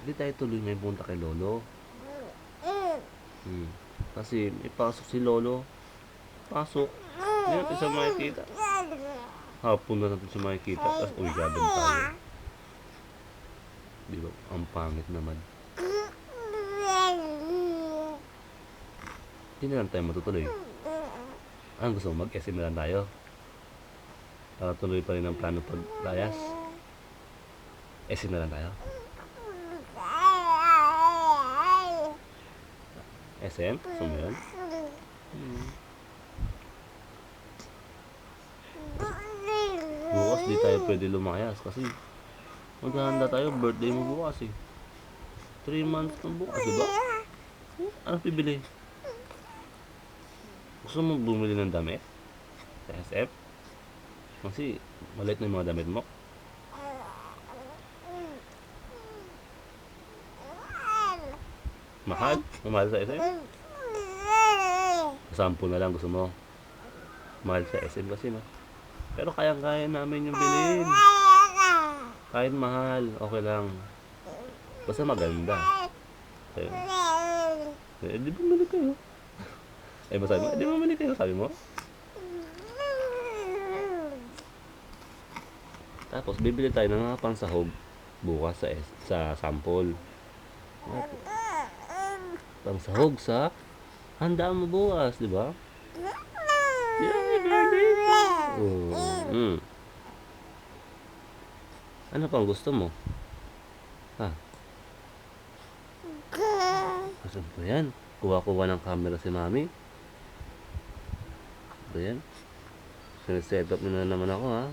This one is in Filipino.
Hindi tayo tuloy may punta kay Lolo. Kasi may pasok si Lolo. Pasok. Hindi natin siya makikita. Hapon na natin siya makikita. Tapos uwi agad tayo. Di ba? Ang pangit naman. Hindi na lang tayo matutuloy. Ang gusto mo mag-SM na lang tayo? Para tuloy pa rin ang plano paglayas. SM na lang tayo? SM? Gusto mo yun? Bukas di tayo pwede lumayas kasi maghahanda tayo, birthday mo bukas eh. 3 months na bukas, diba? Ano pibili? Gusto mo bumili ng damit? Sa SF? Kasi maliit na yung mga damit mo. Mahal? Mahal sa SM? Sample na lang gusto mo. Mahal sa SM kasi no. Pero kayang-kaya namin yung bilhin. Kahit mahal, okay lang. Basta maganda. Di bumili kayo. Masabi mo, di bumili kayo, sabi mo. Tapos bibili tayo ng mga pansahog bukas sa sample. Pansahog sa handaan mo bukas, di ba? Yeah, baby. Ano pang gusto mo? Ha? Gusto mo yan? Kuha-kuha ng camera si mami. Ito yan. Sineset up na naman ako ha.